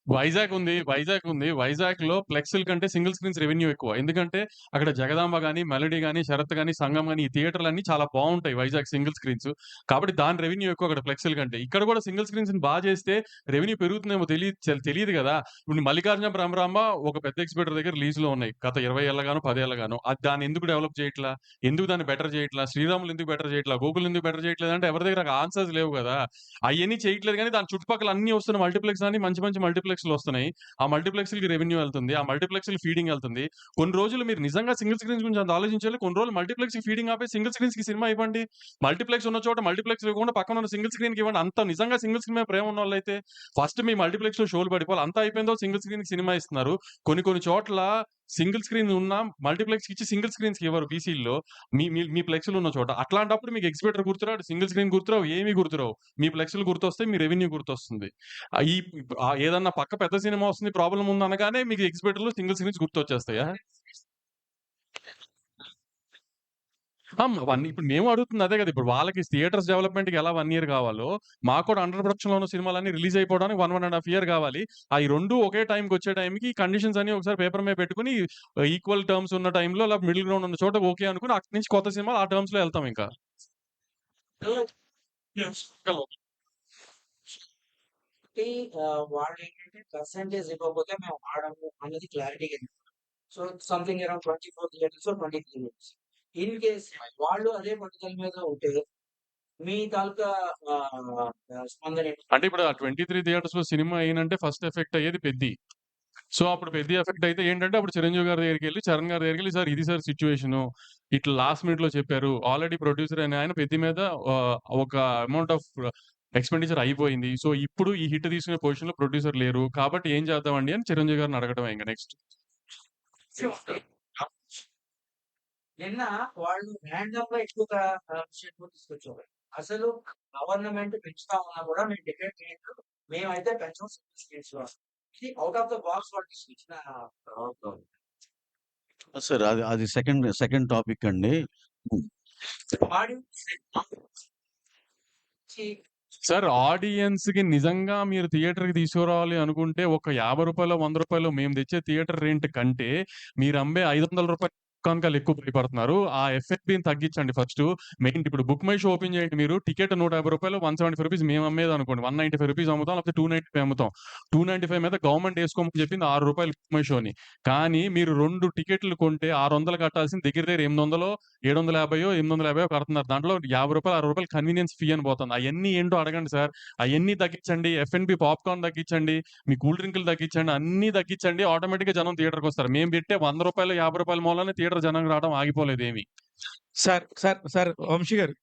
వైజాగ్‌లో ఫ్లెక్స్‌ల కంటే single screens revenue ఎక్కువ. ఎందుకంటే అక్కడ 'జగదాంబ' గాని, 'మెలోడీ' గాని, 'శరత్' గాని, 'సంగం' గాని ఈ థియేటర్‌లన్నీ చాలా బావుంటాయి వైజాగ్ సింగిల్ స్క్రీన్స్. కాబట్టి దాని రెవెన్యూ ఎక్కువ అక్కడ ఫ్లెక్స్‌ల కంటే. ఇక్కడ కూడా సింగిల్ స్క్రీన్స్‌ని చేస్తే రెవెన్యూ పెరుగుతుందేమో తెలీదు గదా! ఇప్పుడు 'మల్లికార్జున భ్రమరాంబ' ఒక పెద్ద ఎగ్జిబిటర్ దగ్గర లీజ్‌లో ఉన్నాయి. గత 20 ఏళ్లగానో, 10 ఏళ్లగానో. దాన్ని ఎందుకు డెవలప్ చేయట్లా? ఎందుకు దాన్ని బెటర్ చేయట్లా? 'శ్రీరాములు' ఎందుకు బెటర్ చేయట్లా? 'గోకుల్' ఎందుకు బెటర్ చేయట్లేదంటే ఎవరి దగ్గర ఆన్సర్స్ లేవు గదా! అయన్నీ చేయట్లేదు గానీ దాని చుట్టుపక్కల అన్నీ వస్తున్న మల్టీప్లెక్స్ అన్ని మంచి మంచి మల్టీప్లెక్స్‌లు వస్తున్నాయి. ఆ మల్టీప్లెక్స్‌లకి రెవెన్యూ ఎళ్తుంది. ఆ మల్టీప్లెక్స్‌లకి ఫీడింగ్ ఎళ్తుంది. కొన్ని రోజులు మీరు నిజంగా సింగిల్ స్క్రీన్స్ గురించి అంత ఆలోచించాలి. కొన్ని రోజులు మల్టీప్లెక్స్‌కి ఫీడింగ్ ఆపేసి సింగిల్ స్క్రీన్స్‌కి సినిమా ఇవ్వండి. మల్టీప్లెక్స్ ఉన్న చోట మల్టీప్లెక్స్ ఇవ్వకుండా పక్కన ఉన్న సింగిల్ స్క్రీన్‌కి ఇవ్వండి. అంత నిజంగా సింగిల్ స్క్రీన్ మీద ప్రేమ ఉన్నోళ్ళైతే ఫస్ట్ మీ మల్టీప్లెక్స్‌లో షోలు పడిపోవాలి. అంతా అయిపోయిందో సింగిల్ స్క్రీన్‌కి సినిమా ఇస్తున్నారు. కొన్ని కొన్ని చోట్ల సింగిల్ స్క్రీన్ ఉన్నా మల్టీప్లెక్స్‌కి ఇచ్చి సింగిల్ స్క్రీన్స్‌కి ఇవ్వరు బీసీల్లో. మీ మీ మీ ఫ్లెక్స్‌లు ఉన్న చోట. అట్లాంటప్పుడు మీకు ఎగ్జిబిటర్ గుర్తురాడు, సింగిల్ స్క్రీన్ గుర్తురావు, ఏమి గుర్తురావు. మీ ఫ్లెక్స్‌లు గుర్తొస్తాయి. మీ రెవెన్యూ గుర్తొస్తుంది. ఈ ఏదన్నా పక్క పెద్ద సినిమా వస్తుంది, ప్రాబ్లమ్ ఉందనగానే మీకు ఎగ్జిబిటర్‌లో సింగిల్ స్క్రీన్స్ గుర్తొచ్చేస్తాయా? ఇప్పుడు మేము అడుగుతుంది అదే గదా! ఇప్పుడు వాళ్ళకి థియేటర్స్ డెవలప్‌మెంట్‌కి ఎలా 1 ఇయర్ కావాలో, మాకు కూడా అండర్ ప్రొడక్షన్‌లో ఉన్న సినిమాలన్నీ రిలీజ్ అయిపోవడానికి 1, 1 ½ ఇయర్ కావాలి. ఈ 2 ఒకే టైమ్‌కొచ్చే టైంకి కండిషన్స్ అన్ని ఒకసారి పేపర్ మీద పెట్టుకొని ఈక్వల్ టర్మ్స్ ఉన్న టైంలో మిడిల్ గ్రౌండ్ ఉన్న చోట ఓకే అనుకుని అక్కడి నుంచి కొత్త సినిమాలు ఆ టర్మ్స్‌లో ఎళ్తాం ఇంకా. కాబట్టి వాళ్ళేంటంటే పర్సెంటేజ్ ఇవ్వకపోతే మేము ఆడము అన్నది క్లారిటీగా చెప్పారు. So something around 24 theatres, 23 theatres. In case వాళ్ళు అదే పట్టుదల మీద ఉంటే మీ తాలూకా స్పందన ఏంటి? అంటే ఇప్పుడు ఆ 23 థియేటర్స్‌లో సినిమా ఎయనంటే ఫస్ట్ ఎఫెక్ట్ అయ్యేది 'పెద్ది.' సో, అప్పుడు 'పెద్ది' ఎఫెక్ట్ అయితే ఏంటంటే అప్పుడు 'చిరంజీవి' గారి దగ్గరికెళ్లి, 'చరణ్' గారి దగ్గరికెళ్లి సార్ ఇది సార్ సిట్యుయేషను. ఇట్లా లాస్ట్ మినిట్‌లో చెప్పారు. ఆల్రెడీ ప్రొడ్యూసర్ అయిన ఆయన 'పెద్ది' మీద ఒక అమౌంట్ ఆఫ్ ఎక్స్‌పెండిచర్ అయిపోయింది. సో, ఇప్పుడు ఈ హిట్ తీసుకునే పొజిషన్‌లో ప్రొడ్యూసర్ లేరు. కాబట్టి ఏం చేద్దామండి అని 'చిరంజీవి' గారిని అడగటమే ఇంక నెక్స్ట్. నిన్న వాళ్ళు రాండమ్‌గా ఎక్కువగా విషయాన్ని తీసుకొచ్చారు. అసలు గవర్నమెంట్ పెంచుతా ఉన్నా కూడా మేము డిబేట్ చేయొద్దు. మేమైతే పెంచం సింగిల్ స్క్రీన్స్‌లో. ఇది ఔట్ ఆఫ్ ద బాక్స్ వాళ్ళు తీసుకొచ్చిన సార్ అది అది సెకండ్ టాపిక్ అండి. ఆడియన్స్ సార్ ఆడియన్స్‌కి నిజంగా మీరు థియేటర్‌కి తీసుకురావాలి అనుకుంటే ఒక రూ. 50, రూ. 100 మేము తెచ్చే థియేటర్ రెంట్ కంటే మీరు అమ్మే రూ. 500 కనుక ఎక్కువ భయపడుతున్నారు. ఆ ఎఫ్ఎఫ్‌బిని తగ్గించండి ఫస్టు. మెయిన్ ఇప్పుడు బుక్ మై షో ఓపెన్ చేయండి మీరు. టికెట్ రూ. 150, రూ. 175 మేము అమ్మేదనుకోండి. రూ. 195 అమ్ముతాం. లేకపోతే 295 అమ్ముతాం. 295 మీద గవర్నమెంట్ ఏసుకోమని చెప్పింది రూ. 6 బుక్ మై షోని. కానీ మీరు 2 టికెట్లు కొంటే 600 కట్టాల్సింది దగ్గర దగ్గర 800 750 850 కడుతున్నారు. దాంట్లో రూ. 50 రూ. 60 కన్వీనియన్స్ ఫీ అని పోతుంది. అయన్నీ ఏంటో అడగండి సార్. అయన్నీ తగ్గించండి. ఎఫ్&బి పాప్‌కార్న్ తగ్గించండి. మీ కూల్ డ్రింకులు తగ్గించండి. అన్నీ తగ్గించండి. ఆటోమేటిక్‌గా జనం థియేటర్‌కొస్తారు. మేము పెట్టే రూ. 100 రూ. 50 మూలాన థియేటర్ జనం రావడం ఆగిపోలేదేమి. సార్ వంశీ గారు